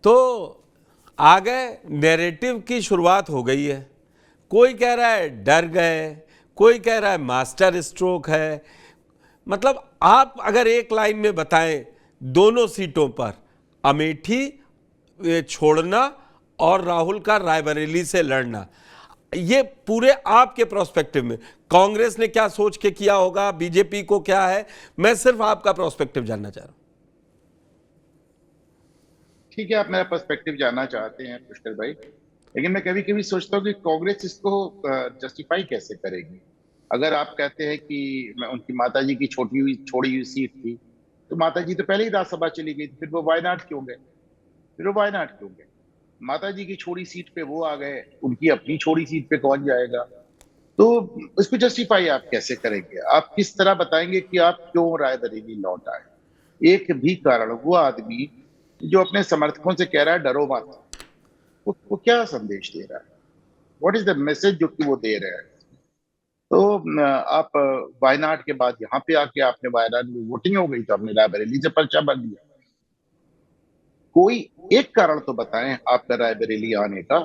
तो आगे नैरेटिव की शुरुआत हो गई है। कोई कह रहा है डर गए, कोई कह रहा है मास्टर स्ट्रोक है। मतलब आप अगर एक लाइन में बताएं, दोनों सीटों पर अमेठी छोड़ना और राहुल का रायबरेली से लड़ना, ये पूरे आपके प्रोस्पेक्टिव में कांग्रेस ने क्या सोच के किया होगा, बीजेपी को क्या है, मैं सिर्फ आपका प्रोस्पेक्टिव जानना चाह रहा हूं। ठीक है, आप मेरा पर्सपेक्टिव जानना चाहते हैं पुष्कर भाई, लेकिन मैं कभी कभी सोचता हूँ कि कांग्रेस इसको जस्टिफाई कैसे करेगी। अगर आप कहते हैं कि मैं उनकी माताजी की छोड़ी हुई सीट थी, तो माताजी तो पहले ही राज्यसभा चली गई थी, फिर वो वायनाड क्यों गए? फिर वो वायनाड क्यों गए? माताजी की छोड़ी सीट पे वो आ गए, उनकी अपनी छोड़ी सीट पे कौन जाएगा? तो इसको जस्टिफाई आप कैसे करेंगे? आप किस तरह बताएंगे कि आप क्यों रायबरेली लौट आए? एक भी कारण, वो आदमी जो अपने समर्थकों से कह रहा है डरो मत, वो क्या संदेश दे रहा है? व्हाट इज द मैसेज जो कि वो दे रहे हैं? तो आप वायनाड के बाद यहाँ पे आके आपने वायनाड में वोटिंग हो गई तो आपने रायबरेली से पर्चा भर दिया। कोई एक कारण तो बताएं आपका रायबरेली आने का।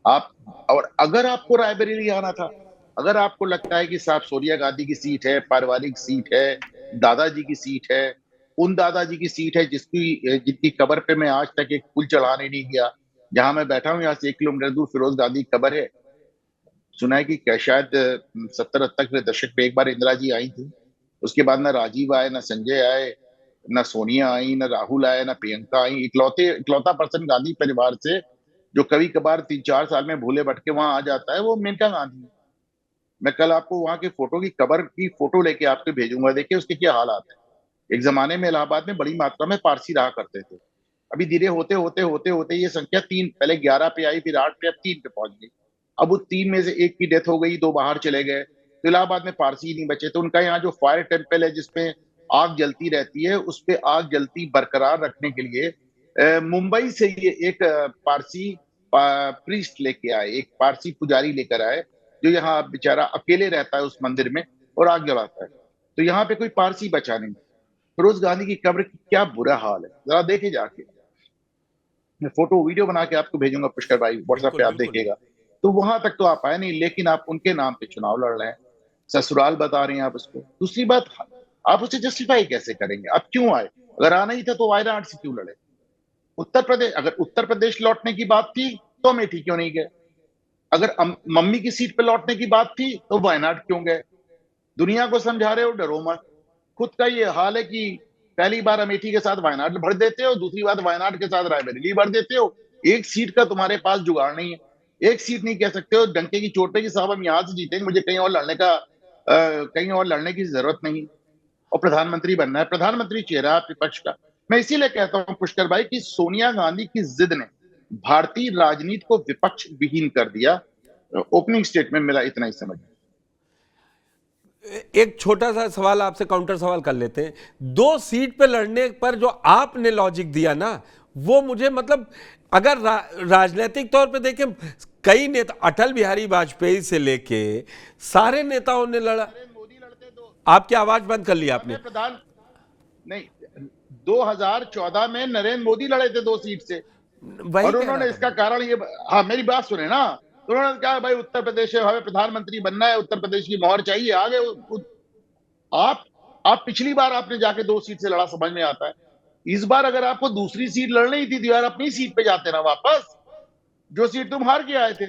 आप, और अगर आपको रायबरेली आना था, अगर आपको लगता है कि साहब सोनिया गांधी की सीट है, पारिवारिक सीट है, दादाजी की सीट है, उन दादाजी की सीट है जिनकी कब्र पे मैं आज तक एक फूल चढ़ाने नहीं गया, जहां मैं बैठा हूं यहाँ से 1 किलोमीटर दूर फिरोज गांधी की कब्र है। सुना है कि क्या शायद 70-80 के दशक में एक बार इंदिरा जी आई थी, उसके बाद ना राजीव आए, ना संजय आए, ना सोनिया आई, ना राहुल आए, ना प्रियंका आई। इकलौता पर्सन गांधी परिवार से जो कभी कभार 3-4 साल में भूले भटके वहां आ जाता है, वो मेनका गांधी है। मैं कल आपको वहां के फोटो की कबर की फोटो लेके आपको भेजूंगा, देखिए उसके क्या हालात है। एक जमाने में इलाहाबाद में बड़ी मात्रा में पारसी रहा करते थे। अभी धीरे होते होते होते होते ये संख्या तीन, पहले 11 पे आई, फिर 8 पे, अब 3 पे पहुंच गई। अब उस 3 में से एक की डेथ हो गई, 2 बाहर चले गए, तो इलाहाबाद में पारसी ही नहीं बचे। तो उनका यहाँ जो फायर टेम्पल है जिसपे आग जलती रहती है, उस पे आग जलती बरकरार रखने के लिए मुंबई से ये एक पारसी प्रीस्ट लेके आए, एक पारसी पुजारी लेकर आए, जो यहाँ बेचारा अकेले रहता है उस मंदिर में और आग जलाता है। तो यहाँ पे कोई पारसी बचा नहीं। फिरोज गांधी की कब्र की क्या बुरा हाल है, जरा देखे जाके। मैं फोटो वीडियो बना के आपको भेजूंगा पुष्कर भाई, व्हाट्सएप बिल्कुल पे आप बिल्कुल। देखिएगा। तो वहां तक तो आप आए नहीं, लेकिन आप उनके नाम पे चुनाव लड़ रहे हैं, ससुराल बता रहे हैं आप उसको। दूसरी बात, आप उसे जस्टिफाई कैसे करेंगे? आप क्यों आए? अगर आना ही था तो वायनाड से क्यों लड़े? उत्तर प्रदेश, अगर उत्तर प्रदेश लौटने की बात थी तो अमेठी क्यों नहीं गए? अगर मम्मी की सीट पे लौटने की बात थी तो वायनाड क्यों गए? दुनिया को समझा रहे हो डरो मत। खुद का ये हाल है कि पहली बार अमेठी के साथ वायनाड भर देते हो, दूसरी बार वायनाड के साथ रायबरेली भर देते हो। एक सीट का तुम्हारे पास जुगाड़ नहीं है। एक सीट नहीं कह सकते हो डंके की चोट पे कि साहब हम यहां से जीतेंगे, मुझे कहीं और लड़ने का कहीं और लड़ने की जरूरत नहीं। और प्रधानमंत्री बनना है, प्रधानमंत्री चेहरा विपक्ष का। मैं इसीलिए कहता हूं पुष्कर भाई कि सोनिया गांधी की जिद ने भारतीय राजनीति को विपक्ष विहीन कर दिया। ओपनिंग स्टेटमेंट मेरा इतना ही समझ। एक छोटा सा सवाल आपसे, काउंटर सवाल कर लेते हैं। 2 सीट पे लड़ने पर जो आपने लॉजिक दिया ना, वो मुझे मतलब, अगर राजनीतिक तौर पे देखें, कई नेता, अटल बिहारी वाजपेयी से लेके सारे नेताओं ने लड़ा। मोदी लड़ते दो, आपकी आवाज बंद कर ली आपने। में प्रधान नहीं, 2014 में नरेंद्र मोदी लड़े थे 2 सीट से, वही और कह रहा उन्होंने था इसका मैं। कारण ये, हाँ मेरी बात सुने ना, तो उन्होंने कहा भाई उत्तर प्रदेश है, हमें प्रधानमंत्री बनना है, उत्तर प्रदेश की मोहर चाहिए, आगे आप आप पिछली बार आपने जाके 2 सीट से लड़ा, समझ में आता है। इस बार अगर आपको दूसरी सीट लड़नी ही थी तो यार अपनी सीट पे जाते ना वापस, जो सीट तुम हार के आए थे।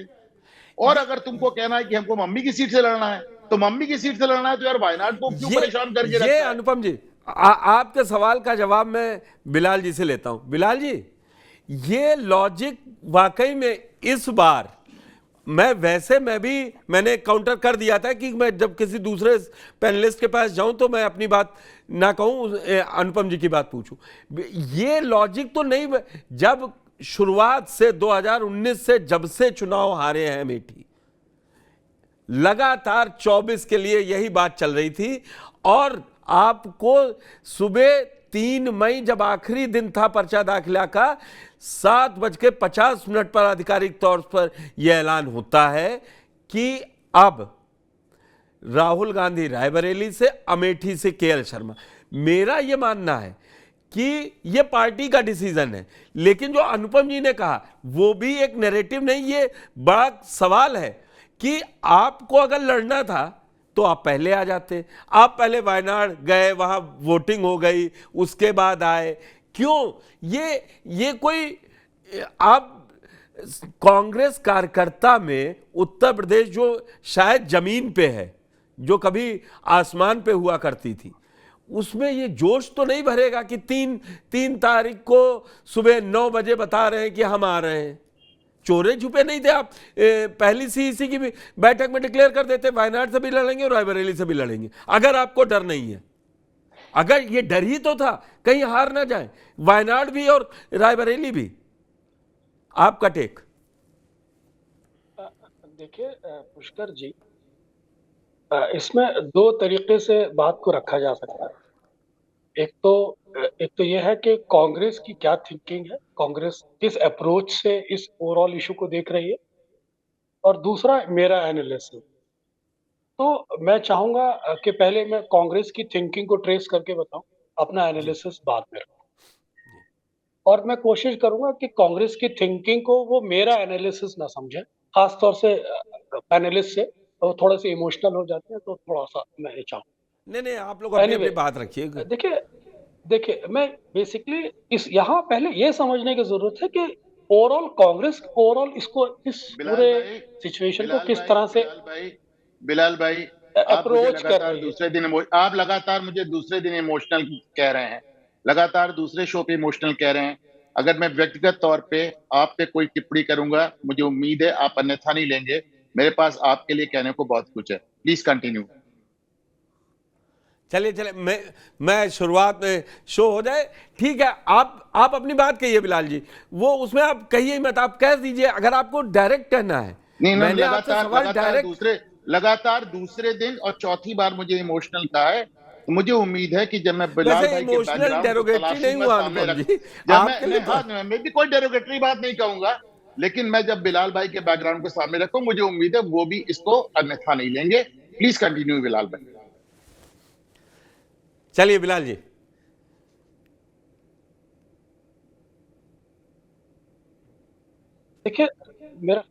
और ये अगर तुमको कहना है कि हमको मम्मी की सीट से लड़ना है, तो मम्मी की सीट से लड़ना है तो यार वायनाड को क्यों ये परेशान करके ये रखा है? अनुपम जी, आपके सवाल का जवाब मैं बिलाल जी से लेता हूं। बिलाल जी, ये लॉजिक वाकई में इस बार, मैंने काउंटर कर दिया था कि मैं जब किसी दूसरे पैनलिस्ट के पास जाऊं तो मैं अपनी बात ना कहूं, अनुपम जी की बात पूछूं। ये लॉजिक तो नहीं, जब शुरुआत से 2019 से जब से चुनाव हारे हैं अमेठी, लगातार 24 के लिए यही बात चल रही थी। और आपको सुबह 3 मई जब आखिरी दिन था पर्चा दाखिला का, 7:50 पर आधिकारिक तौर पर यह ऐलान होता है कि अब राहुल गांधी रायबरेली से, अमेठी से केएल शर्मा। मेरा यह मानना है कि ये पार्टी का डिसीजन है, लेकिन जो अनुपम जी ने कहा वो भी एक नैरेटिव नहीं, ये बड़ा सवाल है कि आपको अगर लड़ना था तो आप पहले आ जाते, आप पहले वायनाड गए, वहां वोटिंग हो गई, उसके बाद आए, क्यों? ये कोई आप कांग्रेस कार्यकर्ता में उत्तर प्रदेश जो शायद जमीन पे है, जो कभी आसमान पे हुआ करती थी, उसमें ये जोश तो नहीं भरेगा कि तीन तारीख को सुबह 9 बजे बता रहे हैं कि हम आ रहे हैं। चोरे छुपे नहीं थे आप, पहली सीईसी की भी बैठक में डिक्लेयर कर देते वायनाड से भी लड़ेंगे और रायबरेली से भी लड़ेंगे, अगर आपको डर नहीं है। अगर ये डर ही तो था कहीं हार ना जाए, वायनाड भी और रायबरेली भी। आपका टेक? देखिए पुष्कर जी, इसमें दो तरीके से बात को रखा जा सकता है। एक तो यह है कि कांग्रेस की क्या थिंकिंग है, कांग्रेस किस अप्रोच से इस ओवरऑल इशू को देख रही है, और दूसरा मेरा एनालिसिस। तो मैं चाहूंगा कि पहले मैं कांग्रेस की थिंकिंग को ट्रेस करके बताऊं, अपना एनालिसिस बाद में रखूं, और मैं कोशिश करूंगा कि कांग्रेस की थिंकिंग को वो मेरा एनालिसिस ना समझे, खासतौर से पैनलिस्ट से वो थोड़े से इमोशनल हो जाते हैं, तो थोड़ा सा मैं ये चाहूँ। नहीं, आप लोग अपनी Anyway, अपनी बात रखिए। देखिए मैं बेसिकली इस यहाँ पहले ये समझने की जरूरत है कि ओवरऑल इसको इस बिलाल पूरे भाई, सिचुएशन को किस तरह से बिलाल भाई, अप्रोच कर रही है। आप लगातार मुझे दूसरे दिन इमोशनल कह रहे हैं, लगातार दूसरे शो पे इमोशनल कह रहे हैं। अगर मैं व्यक्तिगत तौर पे आप पे कोई टिप्पणी करूंगा, मुझे उम्मीद है आप अन्यथा नहीं लेंगे। मेरे पास आपके लिए कहने को बहुत कुछ है। Please continue. चलिए, मैं शुरुआत में शो हो जाए, ठीक है। आप अपनी बात कहिए बिलाल जी, वो उसमें आप कहिए मत, आप कह दीजिए अगर आपको डायरेक्ट कहना है। नहीं, मैंने आपसे सवाल डायरेक्ट लगातार दूसरे दिन और चौथी बार मुझे इमोशनल कहा है। तो मुझे उम्मीद है कि जब मैं बिलाल वैसे भाई के इमोशनल बैकग्राउंड को डेरोगेटरी नहीं हुआ सामने अनुपम रख, जी, जब आपके लिए मैं भी कोई डेरोगेटरी बात नहीं कहूंगा, लेकिन मैं जब बिलाल भाई के बैकग्राउंड को सामने रखूं, मुझे उम्मीद है वो भी इसको अन्यथा नहीं लेंगे। प्लीज कंटिन्यू बिलाल भाई। चलिए बिलाल जी। देखिए मेरा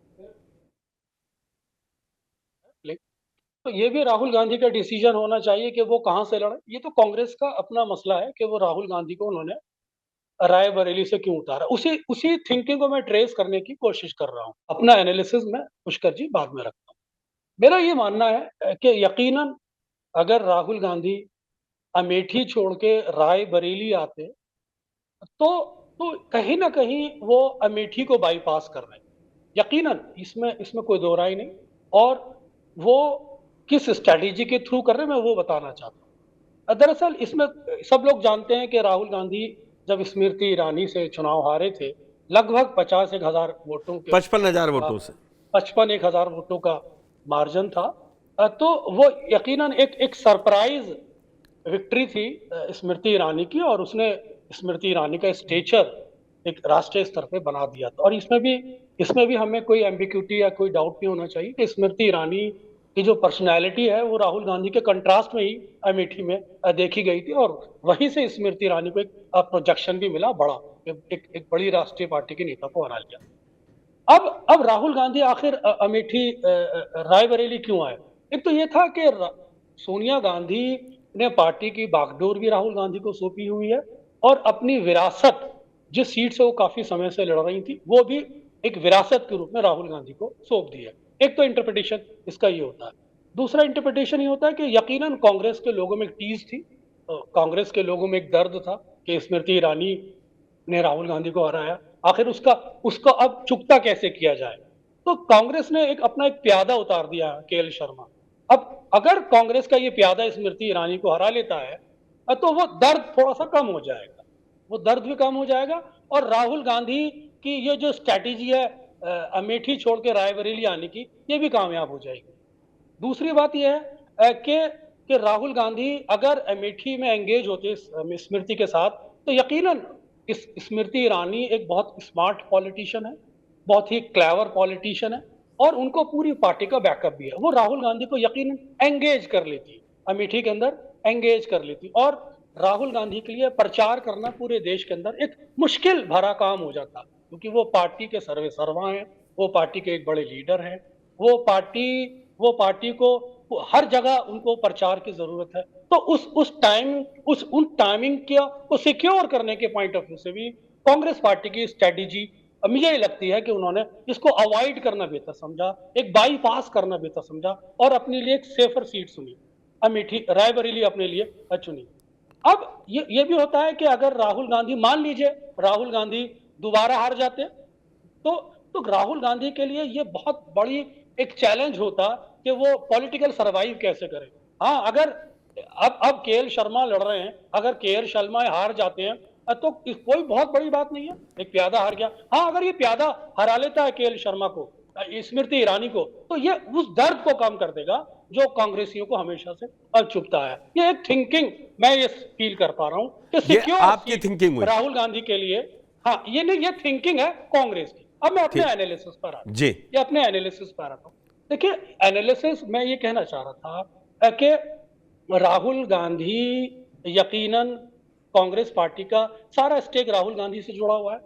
तो ये भी राहुल गांधी का डिसीजन होना चाहिए कि वो कहां से लड़े। ये तो कांग्रेस का अपना मसला है कि वो राहुल गांधी को उन्होंने रायबरेली से क्यों उतारा। उसी उसी थिंकिंग को मैं ट्रेस करने की कोशिश कर रहा हूँ। अपना एनालिसिस में पुष्कर जी बाद में रखता हूँ। मेरा ये मानना है कि यकीनन अगर राहुल गांधी अमेठी छोड़ के रायबरेली आते तो कहीं ना कहीं वो अमेठी को बाईपास कर रहे हैं, यकीनन, इसमें कोई दो राय नहीं। और वो किस स्ट्रैटेजी के थ्रू कर रहे हैं मैं वो बताना चाहता हूँ। दरअसल इसमें सब लोग जानते हैं कि राहुल गांधी जब स्मृति ईरानी से चुनाव हारे थे लगभग 51,000 वोटों के 55,000 वोटों से, 55,000 वोटों का मार्जिन था। तो वो यकीनन एक सरप्राइज विक्ट्री थी स्मृति ईरानी की, और उसने स्मृति ईरानी का स्टेचर एक राष्ट्रीय स्तर पे बना दिया था। और इसमें भी हमें कोई एम्बिग्यूटी या कोई डाउट नहीं होना चाहिए कि स्मृति ईरानी की जो पर्सनैलिटी है वो राहुल गांधी के कंट्रास्ट में ही अमेठी में देखी गई थी, और वहीं से स्मृति ईरानी को एक प्रोजेक्शन भी मिला बड़ा, एक बड़ी राष्ट्रीय पार्टी के नेता को हरा लिया। अब राहुल गांधी आखिर अमेठी रायबरेली क्यों आए? एक तो ये था कि सोनिया गांधी ने पार्टी की बागडोर भी राहुल गांधी को सौंपी हुई है, और अपनी विरासत जिस सीट से वो काफी समय से लड़ रही थी वो भी एक विरासत के रूप में राहुल गांधी को सौंप दी है। एक तो इंटरप्रिटेशन इसका ये होता है। दूसरा इंटरप्रिटेशन ये होता है कि यकीनन कांग्रेस के लोगों में एक टीज थी, कांग्रेस के लोगों में एक दर्द था कि स्मृति ईरानी ने राहुल गांधी को हराया, आखिर उसका अब चुकता कैसे किया जाए। तो कांग्रेस ने अपना एक प्यादा उतार दिया, केएल शर्मा। अब अगर कांग्रेस का ये प्यादा स्मृति ईरानी को हरा लेता है तो वो दर्द थोड़ा सा कम हो जाएगा, वो दर्द भी कम हो जाएगा, और राहुल गांधी की ये जो स्ट्रैटेजी है अमेठी छोड़ के रायबरेली आने की, ये भी कामयाब हो जाएगी। दूसरी बात यह है कि राहुल गांधी अगर अमेठी में एंगेज होते स्मृति के साथ, तो यकीनन इस स्मृति ईरानी एक बहुत स्मार्ट पॉलिटिशियन है, बहुत ही क्लेवर पॉलिटिशियन है, और उनको पूरी पार्टी का बैकअप भी है। वो राहुल गांधी को यकीनन एंगेज कर लेती, अमेठी के अंदर एंगेज कर लेती, और राहुल गांधी के लिए प्रचार करना पूरे देश के अंदर एक मुश्किल भरा काम हो जाता, क्योंकि वो पार्टी के सर्वे सर्वा हैं, वो पार्टी के एक बड़े लीडर हैं, वो पार्टी को हर जगह उनको प्रचार की जरूरत है। तो उन टाइमिंग को सिक्योर करने के पॉइंट ऑफ व्यू से भी कांग्रेस पार्टी की स्ट्रेटेजी मुझे ये लगती है कि उन्होंने इसको अवॉइड करना बेहतर समझा, एक बाईपास करना बेहतर समझा और अपने लिए एक सेफर सीट चुनी, अमेठी रायबरेली अपने लिए चुनी। अब ये भी होता है कि अगर राहुल गांधी, मान लीजिए राहुल गांधी दोबारा हार जाते, तो राहुल गांधी के लिए ये बहुत बड़ी एक चैलेंज होता कि वो पॉलिटिकल सरवाइव कैसे करें। हाँ, अगर अब केएल शर्मा लड़ रहे हैं, अगर केएल शर्मा हार जाते हैं तो कोई बहुत बड़ी बात नहीं है, एक प्यादा हार गया। हाँ, अगर ये प्यादा हरा लेता है केएल शर्मा को, स्मृति ईरानी को, तो ये उस दर्द को कम कर देगा जो कांग्रेसियों को हमेशा से चुभता है। ये एक थिंकिंग मैं ये फील कर पा रहा हूँ कि सिक्योर आपकी थिंकिंग हुई राहुल गांधी के लिए। हाँ, ये नहीं, ये थिंकिंग है कांग्रेस की। अब मैं अपने एनालिसिस पर आता हूँ जी, ये अपने एनालिसिस पर आता हूँ। देखिए, एनालिसिस मैं ये कहना चाह रहा था कि राहुल गांधी यकीनन कांग्रेस पार्टी का सारा स्टेक राहुल गांधी से जुड़ा हुआ है,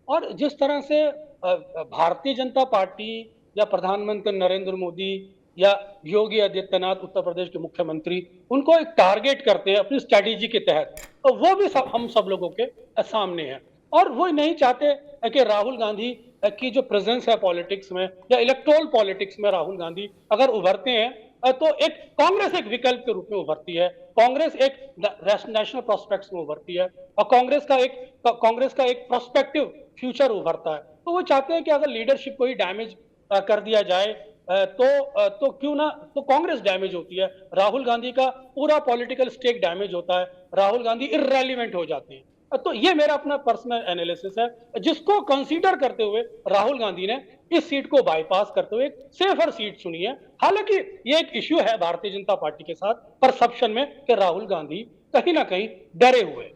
और जिस तरह से भारतीय जनता पार्टी या प्रधानमंत्री नरेंद्र मोदी या योगी आदित्यनाथ उत्तर प्रदेश के मुख्यमंत्री उनको एक टारगेट करते हैं अपनी स्ट्रेटेजी के तहत, तो वो भी हम सब लोगों के सामने है। और वो नहीं चाहते कि राहुल गांधी की जो प्रेजेंस है पॉलिटिक्स में या इलेक्टोरल पॉलिटिक्स में राहुल गांधी अगर उभरते हैं तो एक कांग्रेस एक विकल्प के रूप में उभरती है, कांग्रेस एक नेशनल प्रोस्पेक्ट्स में उभरती है, और कांग्रेस का एक प्रोस्पेक्टिव फ्यूचर उभरता है। तो वो चाहते हैं कि अगर लीडरशिप को ही डैमेज कर दिया जाए तो क्यों ना, तो कांग्रेस डैमेज होती है, राहुल गांधी का पूरा पॉलिटिकल स्टेक डैमेज होता है, राहुल गांधी इररेलेवेंट हो जाते हैं। तो ये मेरा अपना पर्सनल एनालिसिस है, जिसको कंसीडर करते हुए राहुल गांधी ने इस सीट को बाईपास करते हुए एक सेफर सीट चुनी है। हालांकि ये एक इश्यू है भारतीय जनता पार्टी के साथ परसेप्शन में कि राहुल गांधी कहीं ना कहीं डरे हुए